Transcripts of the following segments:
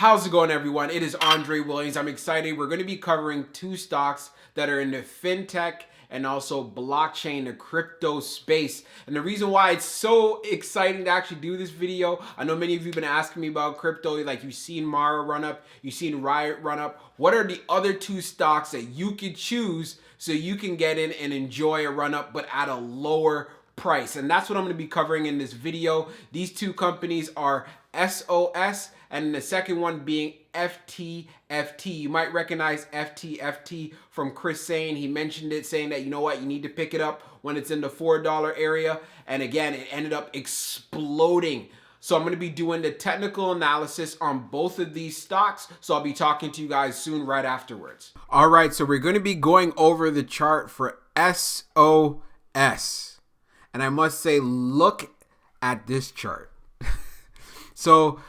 How's it going, everyone? It is Andre Williams. I'm excited. We're going to be covering two stocks that are in the Fintech and also blockchain, the crypto space. And the reason why it's so exciting to actually do this video, I know many of you have been asking me about crypto, like you've seen Mara run up, you've seen Riot run up. What are the other two stocks that you could choose so you can get in and enjoy a run up, but at a lower price? And that's what I'm going to be covering in this video. These two companies are SOS and the second one being FTFT. You might recognize FTFT from Chris saying, he mentioned it saying that, you know what, you need to pick it up when it's in the $4 area. And again, it ended up exploding. So I'm going to be doing the technical analysis on both of these stocks. So I'll be talking to you guys soon right afterwards. All right, so we're going to be going over the chart for SOS. And I must say, look at this chart. So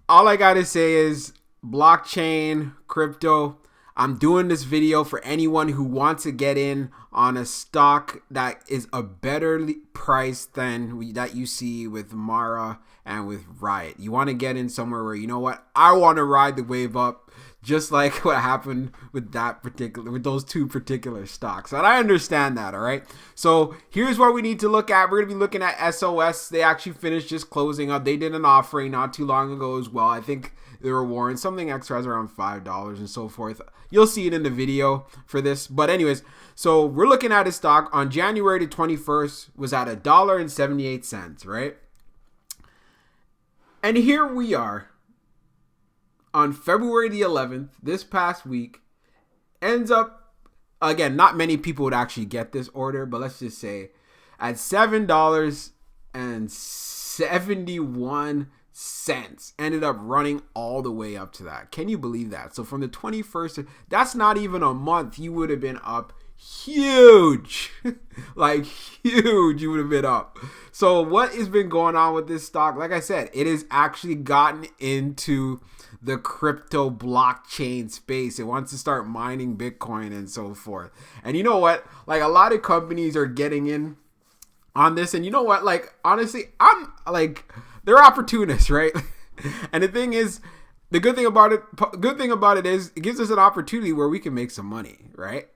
all I got to say is blockchain, crypto. I'm doing this video for anyone who wants to get in on a stock that is a better price than that you see with Mara and with Riot. You want to get in somewhere where, you know what, I want to ride the wave up, just like what happened with those two particular stocks. And I understand that, all right? So here's what we need to look at. We're going to be looking at SOS. They actually finished just closing up. They did an offering not too long ago as well. I think they were warranting something extra as around $5 and so forth. You'll see it in the video for this. But anyways, so we're looking at a stock on January the 21st was at $1.78, right? And here we are on February the 11th, this past week, ends up, again, not many people would actually get this order, but let's just say at $7.71, ended up running all the way up to that. Can you believe that? So from the 21st, that's not even a month, you would have been up huge. Like huge, you would have been up. So what has been going on with this stock? Like I said, it has actually gotten into the crypto blockchain space. It wants to start mining Bitcoin and so forth. And you know what? Like a lot of companies are getting in on this. And you know what? Like, honestly, they're opportunists, right? And the thing is, the good thing about it is it gives us an opportunity where we can make some money, right?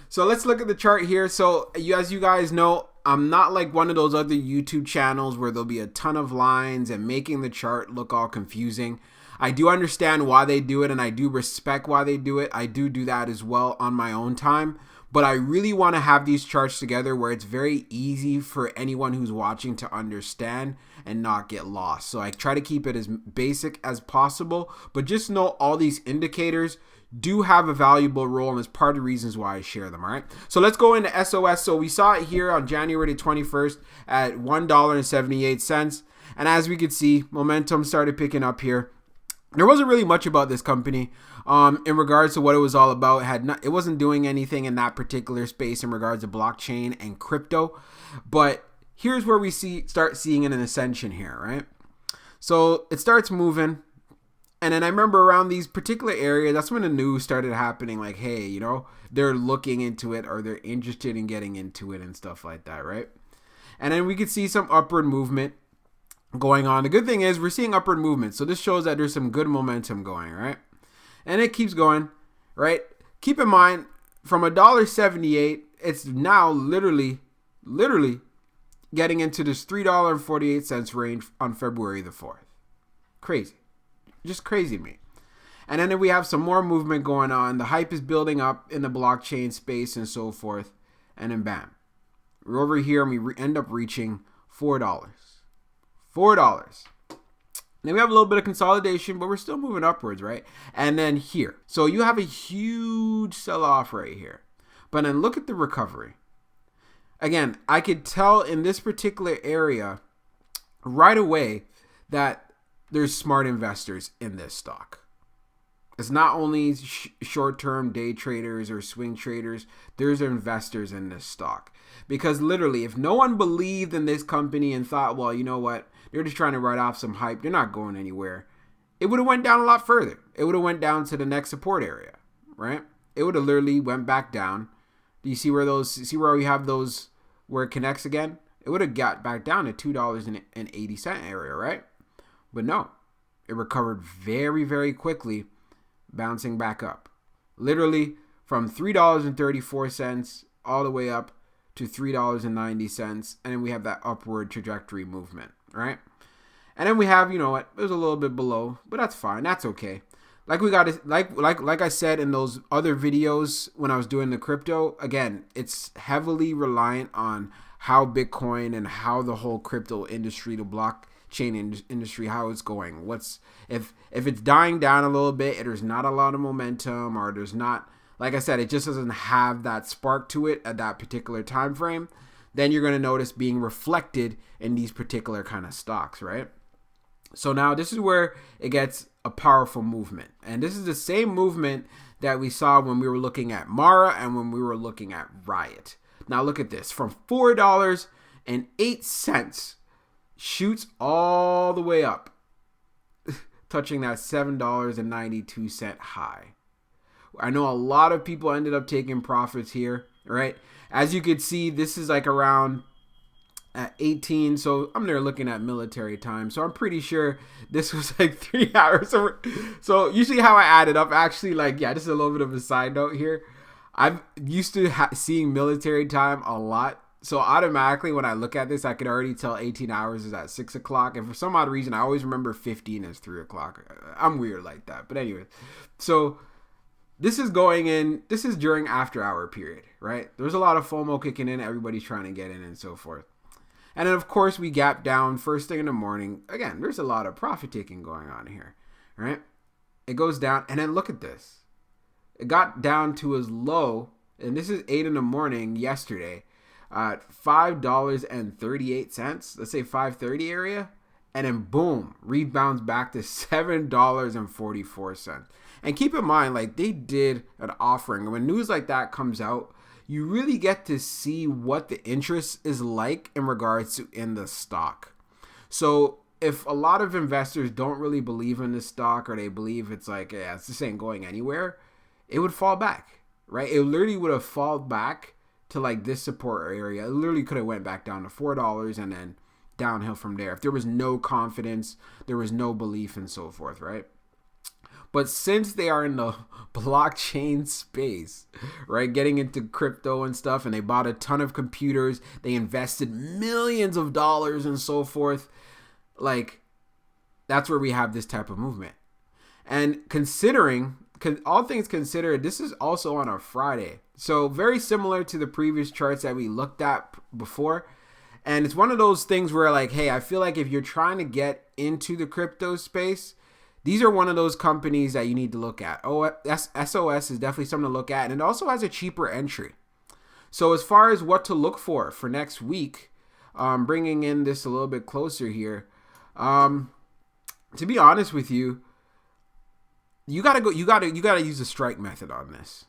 So let's look at the chart here. So as you guys know, I'm not like one of those other YouTube channels where there'll be a ton of lines and making the chart look all confusing. I do understand why they do it, and I do respect why they do it. I do that as well on my own time. But I really want to have these charts together where it's very easy for anyone who's watching to understand and not get lost. So I try to keep it as basic as possible, but just know all these indicators do have a valuable role, and it's part of the reasons why I share them, all right? So let's go into SOS. So we saw it here on January 21st at $1.78. And as we could see, momentum started picking up here. There wasn't really much about this company in regards to what it was all about. It wasn't doing anything in that particular space in regards to blockchain and crypto. But here's where we start seeing an ascension here, right? So it starts moving. And then I remember around these particular areas, that's when the news started happening. Like, hey, you know, they're looking into it or they're interested in getting into it and stuff like that, right? And then we could see some upward movement going on. The good thing is we're seeing upward movement. So this shows that there's some good momentum going, right? And it keeps going, right? Keep in mind, from $1.78, it's now literally getting into this $3.48 range on February the 4th. Crazy. Just crazy to me. And then we have some more movement going on. The hype is building up in the blockchain space and so forth. And then bam. We're over here and we end up reaching $4. $4. Then we have a little bit of consolidation, but we're still moving upwards, right? And then here. So you have a huge sell-off right here. But then look at the recovery. Again, I could tell in this particular area right away that there's smart investors in this stock. It's not only short-term day traders or swing traders. There's investors in this stock. Because literally, if no one believed in this company and thought, well, you know what, they're just trying to write off some hype, they're not going anywhere, it would have went down a lot further. It would have went down to the next support area, right? It would have literally went back down. Do you see where we have those, where it connects again? It would have got back down to $2.80 area, right? But no, it recovered very, very quickly, bouncing back up. Literally from $3.34 all the way up to $3.90. And then we have that upward trajectory movement, right? And then we have, you know what, it was a little bit below, but that's fine. That's okay. Like we got like I said in those other videos when I was doing the crypto, again, it's heavily reliant on how Bitcoin and how the whole crypto industry, the blockchain industry, how it's going. What's if it's dying down a little bit, there's not a lot of momentum, or there's not, like I said, it just doesn't have that spark to it at that particular time frame, then you're going to notice being reflected in these particular kind of stocks, right? So now this is where it gets a powerful movement. And this is the same movement that we saw when we were looking at Mara and when we were looking at Riot. Now look at this. From $4.08 shoots all the way up, touching that $7.92 high. I know a lot of people ended up taking profits here, right? As you can see, this is like around at 18, so I'm there looking at military time, so I'm pretty sure this was like 3 hours. So usually how I add it up, actually, like, yeah, this is a little bit of a side note here. I'm used to seeing military time a lot, so automatically when I look at this, I could already tell 18 hours is at 6 o'clock, and for some odd reason, I always remember 15 as 3 o'clock. I'm weird like that, but anyway, so this is during after hour period, right? There's a lot of FOMO kicking in, everybody's trying to get in and so forth. And then, of course, we gap down first thing in the morning. Again, there's a lot of profit taking going on here, right? It goes down, and then look at this. It got down to as low, and this is 8 in the morning yesterday, at $5.38. Let's say 5:30 area, and then boom, rebounds back to $7.44. And keep in mind, like, they did an offering. When news like that comes out, you really get to see what the interest is like in regards to in the stock. So if a lot of investors don't really believe in this stock, or they believe it's like, yeah, this ain't going anywhere, it would fall back, right? It literally would have fallen back to like this support area. It literally could have went back down to $4 and then downhill from there. If there was no confidence, there was no belief and so forth, right? But since they are in the blockchain space, right, getting into crypto and stuff, and they bought a ton of computers, they invested millions of dollars and so forth, like, that's where we have this type of movement. And considering, all things considered, this is also on a Friday. So very similar to the previous charts that we looked at before. And it's one of those things where, like, hey, I feel like if you're trying to get into the crypto space, these are one of those companies that you need to look at. SOS is definitely something to look at, and it also has a cheaper entry. So as far as what to look for next week, bringing in this a little bit closer here, to be honest with you, you gotta use the strike method on this,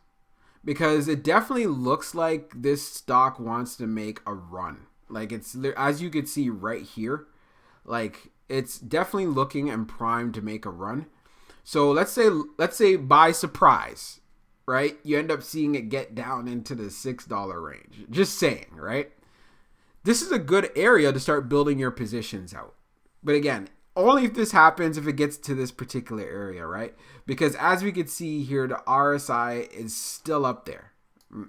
because it definitely looks like this stock wants to make a run. Like, it's, as you can see right here, like, it's definitely looking and primed to make a run. So let's say by surprise, right, you end up seeing it get down into the $6 range. Just saying, right? This is a good area to start building your positions out. But again, only if this happens, if it gets to this particular area, right? Because as we can see here, the RSI is still up there,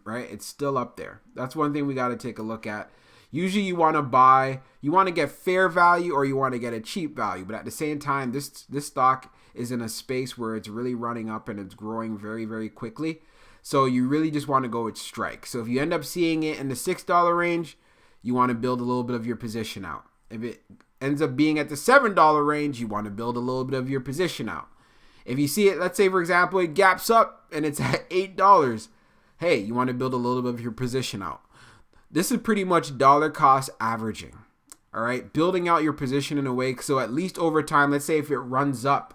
right? It's still up there. That's one thing we got to take a look at. Usually you want to buy, you want to get fair value, or you want to get a cheap value. But at the same time, this stock is in a space where it's really running up and it's growing very, very quickly. So you really just want to go with strike. So if you end up seeing it in the $6 range, you want to build a little bit of your position out. If it ends up being at the $7 range, you want to build a little bit of your position out. If you see it, let's say, for example, it gaps up and it's at $8, hey, you want to build a little bit of your position out. This is pretty much dollar cost averaging, all right? Building out your position in a way so at least over time, let's say if it runs up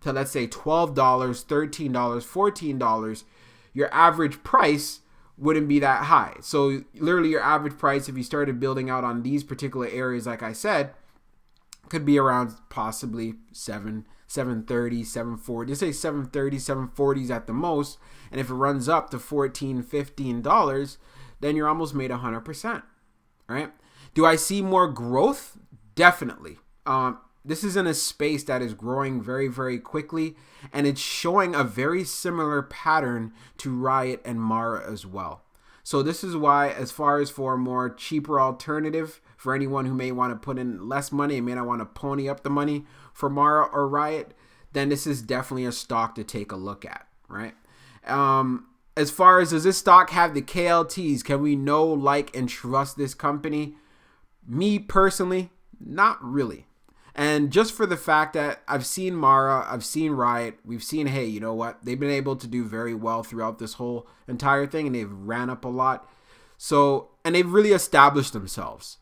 to, let's say, $12, $13, $14, your average price wouldn't be that high. So literally your average price, if you started building out on these particular areas, like I said, could be around possibly $7.30, $7.40. Just say $7.30, $7.40s at the most. And if it runs up to $14, $15, then you're almost made 100%, right? Do I see more growth? Definitely. this is in a space that is growing very, very quickly, and it's showing a very similar pattern to Riot and Mara as well. So this is why, as far as for a more cheaper alternative for anyone who may want to put in less money and may not want to pony up the money for Mara or Riot, then this is definitely a stock to take a look at, right? As far as, does this stock have the KLTs? Can we know, like, and trust this company? Me personally, not really. And just for the fact that I've seen Mara, I've seen Riot, we've seen, hey, you know what? They've been able to do very well throughout this whole entire thing, and they've ran up a lot. So, and they've really established themselves.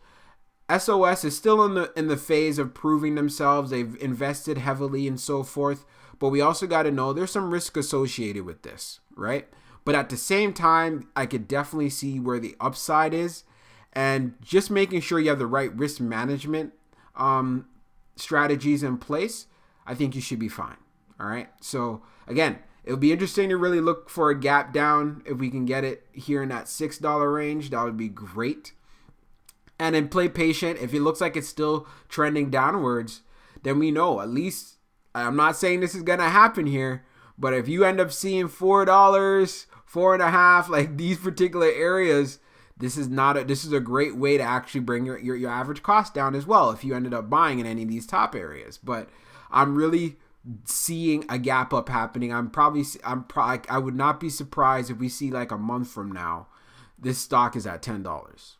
SOS is still in the phase of proving themselves. They've invested heavily and so forth. But we also got to know there's some risk associated with this, right? But at the same time, I could definitely see where the upside is. And just making sure you have the right risk management strategies in place, I think you should be fine. All right. So again, it'll be interesting to really look for a gap down. If we can get it here in that $6 range, that would be great. And then play patient. If it looks like it's still trending downwards, then we know, at least, I'm not saying this is going to happen here, but if you end up seeing $4, $4.50, like these particular areas, this is a great way to actually bring your average cost down as well if you ended up buying in any of these top areas. But I'm really seeing a gap up happening. I would not be surprised if we see, like, a month from now, this stock is at $10.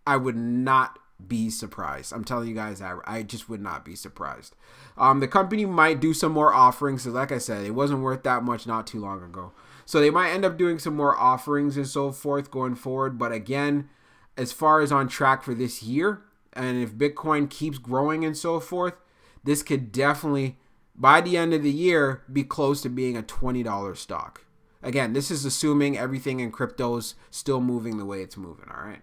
I would not be surprised. I'm telling you guys, I just would not be surprised. The company might do some more offerings. So like I said, it wasn't worth that much not too long ago. So they might end up doing some more offerings and so forth going forward. But again, as far as on track for this year, and if Bitcoin keeps growing and so forth, this could definitely, by the end of the year, be close to being a $20 stock. Again, this is assuming everything in crypto is still moving the way it's moving, all right?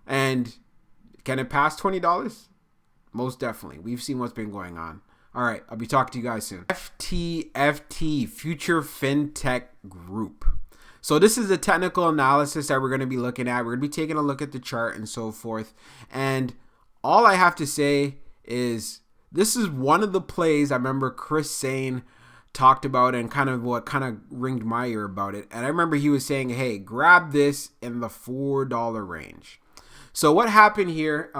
And can it pass $20? Most definitely. We've seen what's been going on. All right, I'll be talking to you guys soon. FTFT, Future Fintech Group. So this is the technical analysis that we're going to be looking at. We're going to be taking a look at the chart and so forth. And all I have to say is this is one of the plays I remember Chris Sane talked about, and kind of what kind of ringed my ear about it. And I remember he was saying, hey, grab this in the $4 range. So what happened here,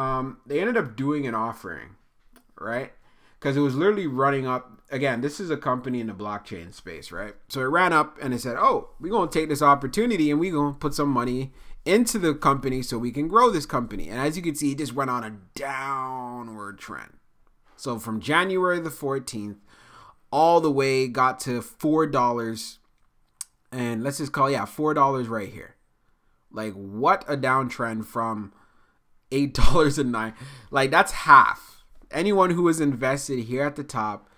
they ended up doing an offering, right? Because it was literally running up. Again, this is a company in the blockchain space, right? So it ran up and it said, oh, we're going to take this opportunity and we're going to put some money into the company so we can grow this company. And as you can see, it just went on a downward trend. So from January the 14th, all the way got to $4. And let's just call, $4 right here. Like, what a downtrend from $8.09. Like, that's half. Anyone who is invested here at the top,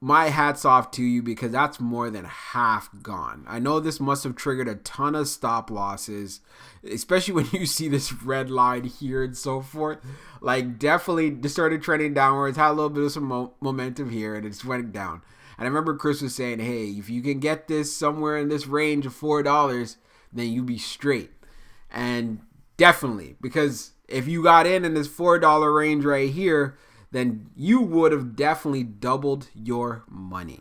my hat's off to you, because that's more than half gone. I know this must have triggered a ton of stop losses, especially when you see this red line here and so forth. Like, definitely just started trending downwards, had a little bit of some momentum here, and it just went down. And I remember Chris was saying, hey, if you can get this somewhere in this range of $4, then you be straight. And definitely, because if you got in this $4 range right here, then you would have definitely doubled your money.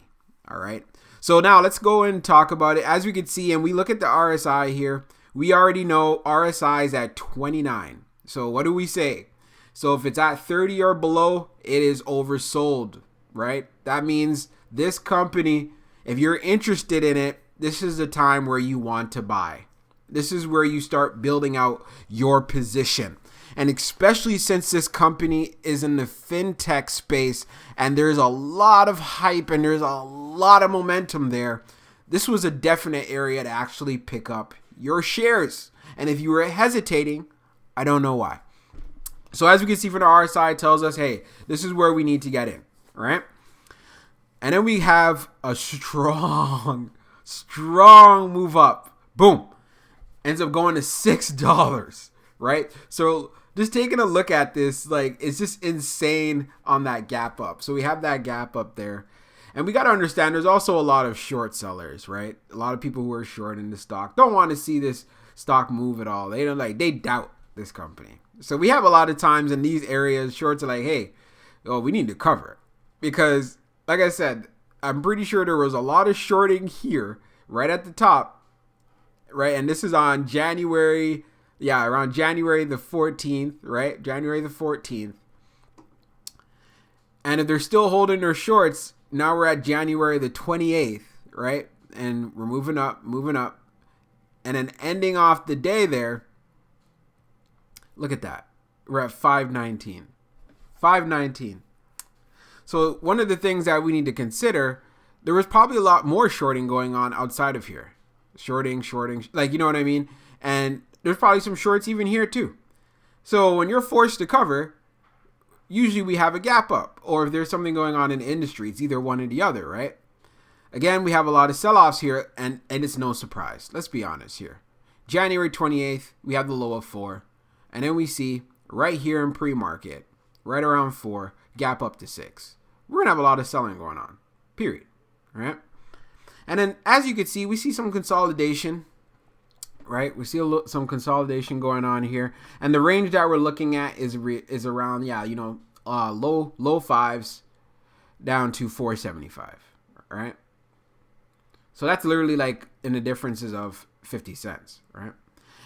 All right. So now let's go and talk about it. As we can see, and we look at the RSI here, we already know RSI is at 29. So what do we say? So if it's at 30 or below, it is oversold, right? That means this company, if you're interested in it, this is the time where you want to buy. This is where you start building out your position. And especially since this company is in the fintech space and there's a lot of hype and there's a lot of momentum there, this was a definite area to actually pick up your shares. And if you were hesitating, I don't know why. So as we can see from the RSI, it tells us, hey, this is where we need to get in, right? And then we have a strong move up. Boom. Ends up going to $6, right? So just taking a look at this, like, it's just insane on that gap up. So we have that gap up there. And we got to understand there's also a lot of short sellers, right? A lot of people who are short in the stock don't want to see this stock move at all. They doubt this company. So we have a lot of times in these areas, shorts are like, hey, oh, we need to cover it. Because, like I said, I'm pretty sure there was a lot of shorting here, right at the top, right? And this is on January, around January the 14th, right? January the 14th. And if they're still holding their shorts, now we're at January the 28th, right? And we're moving up. And then ending off the day there, look at that. We're at 519. 519. So one of the things that we need to consider, there was probably a lot more shorting going on outside of here. Shorting, like, you know what I mean? And there's probably some shorts even here too. So when you're forced to cover, usually we have a gap up. Or if there's something going on in the industry, it's either one or the other, right? Again, we have a lot of sell-offs here, and it's no surprise. Let's be honest here. January 28th, we have the low of 4. And then we see right here in pre-market, right around 4, gap up to 6. We're going to have a lot of selling going on, period. Right? And then, as you can see, we see some consolidation, right? We see some consolidation going on here. And the range that we're looking at is around, low 5s down to 475, right? So that's literally like in the differences of 50 cents, right?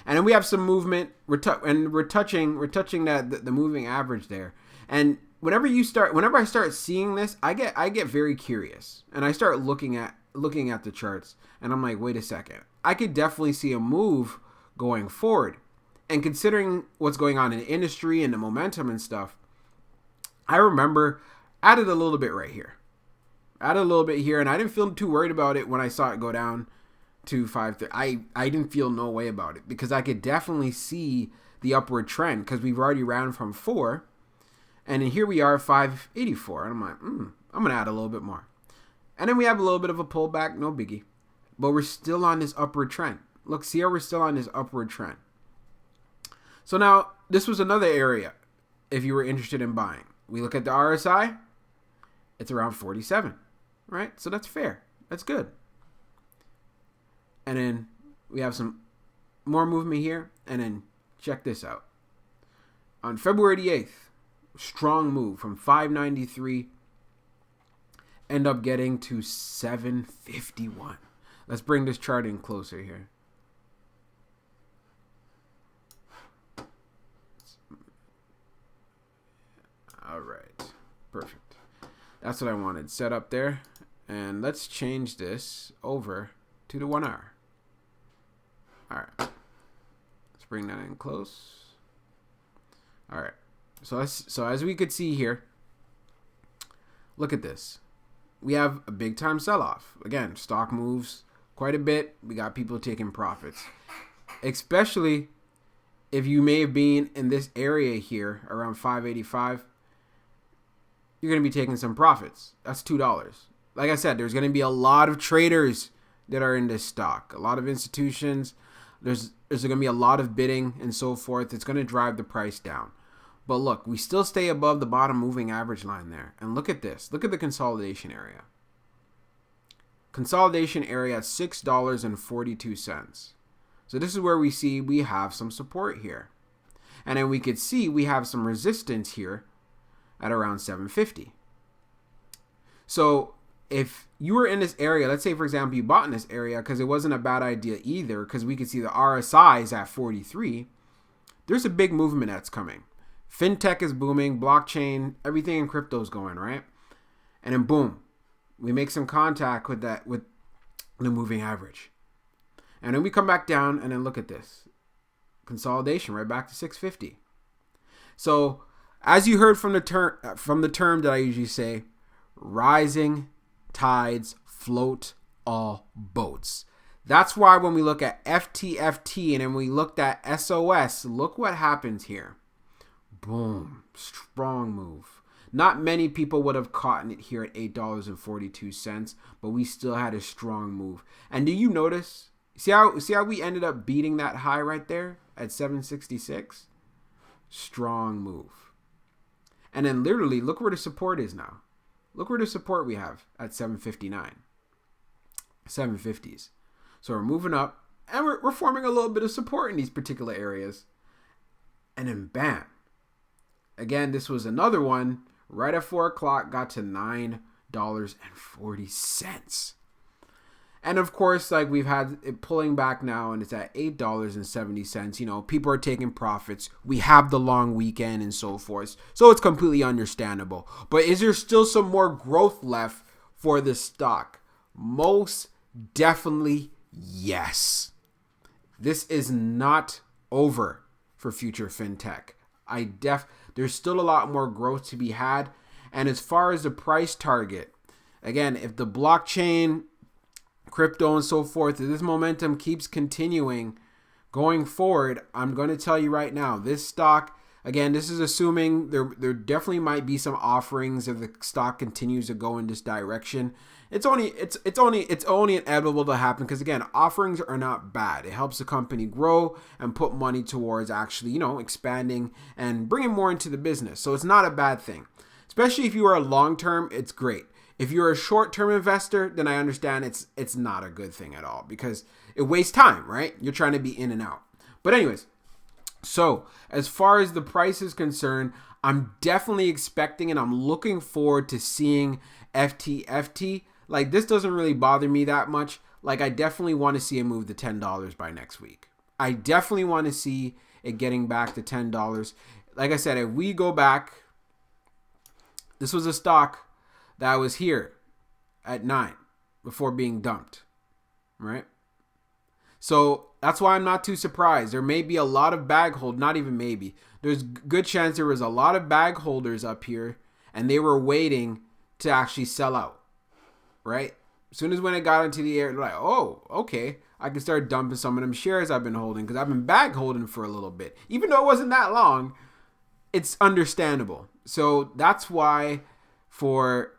And then we have some movement. We're touching the moving average there. And whenever I start seeing this, I get very curious, and I start looking at the charts, and I'm like, wait a second, I could definitely see a move going forward. And considering what's going on in the industry and the momentum and stuff, I remember added a little bit right here. Added a little bit here, and I didn't feel too worried about it when I saw it go down to 530. I didn't feel no way about it because I could definitely see the upward trend because we've already ran from 4, and then here we are 584, and I'm like, I'm gonna add a little bit more, and then we have a little bit of a pullback, no biggie, but we're still on this upward trend. Look, see how we're still on this upward trend. So now this was another area if you were interested in buying. We look at the RSI, it's around 47. Right? So that's fair. That's good. And then we have some more movement here. And then check this out. On February the 8th, strong move from 593. End up getting to 751. Let's bring this chart in closer here. All right. Perfect. That's what I wanted set up there. And let's change this over to the 1 hour. All right. Let's bring that in close. All right. So as we could see here, look at this. We have a big time sell-off. Again, stock moves quite a bit. We got people taking profits. Especially if you may have been in this area here around 585. You're going to be taking some profits. That's $2. Like I said, there's going to be a lot of traders that are in this stock. A lot of institutions. There's going to be a lot of bidding and so forth. It's going to drive the price down. But look, we still stay above the bottom moving average line there. And look at this. Look at the consolidation area. Consolidation area at $6.42. So this is where we see we have some support here. And then we could see we have some resistance here at around 750. So if you were in this area, let's say, for example, you bought in this area because it wasn't a bad idea either because we could see the RSI is at 43. There's a big movement that's coming. Fintech is booming, blockchain, everything in crypto is going, right? And then boom, we make some contact with the moving average. And then we come back down and then look at this. Consolidation right back to 650. So as you heard from the term that I usually say, rising tides float all boats. That's why when we look at FTFT and then we looked at SOS, look what happens here. Boom, strong move. Not many people would have caught it here at $8.42, but we still had a strong move. And do you notice? See how we ended up beating that high right there at 766? Strong move. And then literally, look where the support is now. Look where the support we have at 759. 750s. So we're moving up, and we're forming a little bit of support in these particular areas. And then bam. Again, this was another one right at 4 o'clock, got to $9.40. And of course, like we've had it pulling back now and it's at $8.70. You know, people are taking profits. We have the long weekend and so forth. So it's completely understandable. But is there still some more growth left for the stock? Most definitely yes. This is not over for future fintech. There's still a lot more growth to be had. And as far as the price target, again, if the blockchain, crypto and so forth, if this momentum keeps continuing going forward, I'm going to tell you right now, this stock, again, this is assuming there definitely might be some offerings if the stock continues to go in this direction. It's only inevitable to happen because, again, offerings are not bad. It helps the company grow and put money towards actually, you know, expanding and bringing more into the business. So it's not a bad thing, especially if you are a long-term, it's great. If you're a short-term investor, then I understand it's not a good thing at all because it wastes time, right? You're trying to be in and out. But anyways, so as far as the price is concerned, I'm definitely expecting and I'm looking forward to seeing FTFT. Like, this doesn't really bother me that much. Like, I definitely want to see it move to $10 by next week. I definitely want to see it getting back to $10. Like I said, if we go back, this was a stock that was here at 9 before being dumped, right? So that's why I'm not too surprised. There may be a lot of bag hold, not even maybe. There's good chance there was a lot of bag holders up here and they were waiting to actually sell out, right? As soon as when it got into the air, they're like, oh, okay, I can start dumping some of them shares I've been holding because I've been bag holding for a little bit. Even though it wasn't that long, it's understandable. So that's why for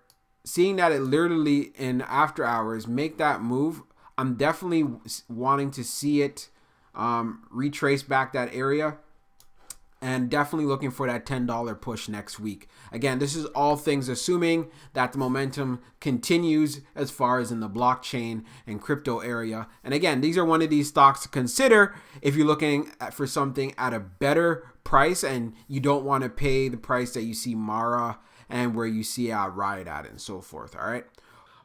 seeing that it literally in after hours make that move, I'm definitely wanting to see it retrace back that area and definitely looking for that $10 push next week. Again, this is all things assuming that the momentum continues as far as in the blockchain and crypto area. And again, these are one of these stocks to consider if you're looking for something at a better price and you don't want to pay the price that you see Mara and where you see Riot at and so forth.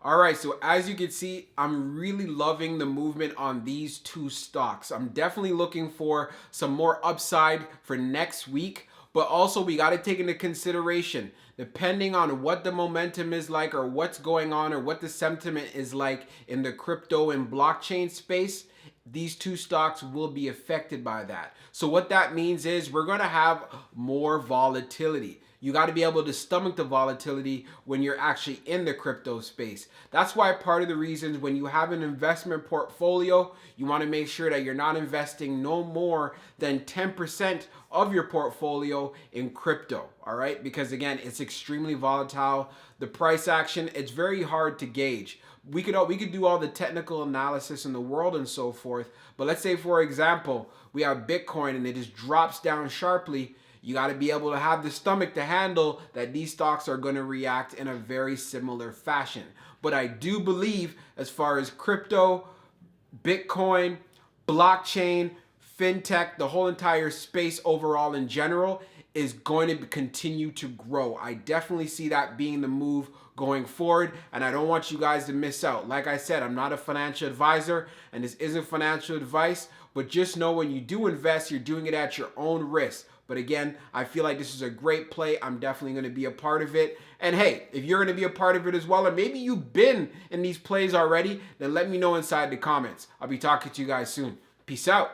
All right, so as you can see, I'm really loving the movement on these two stocks. I'm definitely looking for some more upside for next week, but also we got to take into consideration, depending on what the momentum is like or what's going on or what the sentiment is like in the crypto and blockchain space, these two stocks will be affected by that. So what that means is we're going to have more volatility. You got to be able to stomach the volatility when you're actually in the crypto space. That's why part of the reasons when you have an investment portfolio, you want to make sure that you're not investing no more than 10% of your portfolio in crypto, all right? Because again, it's extremely volatile. The price action, it's very hard to gauge. We could do all the technical analysis in the world and so forth, but let's say, for example, we have Bitcoin and it just drops down sharply. You got to be able to have the stomach to handle that these stocks are going to react in a very similar fashion. But I do believe as far as crypto, Bitcoin, blockchain, fintech, the whole entire space overall in general is going to continue to grow. I definitely see that being the move going forward, and I don't want you guys to miss out. Like I said, I'm not a financial advisor, and this isn't financial advice, but just know when you do invest, you're doing it at your own risk. But again, I feel like this is a great play. I'm definitely going to be a part of it. And hey, if you're going to be a part of it as well, or maybe you've been in these plays already, then let me know inside the comments. I'll be talking to you guys soon. Peace out.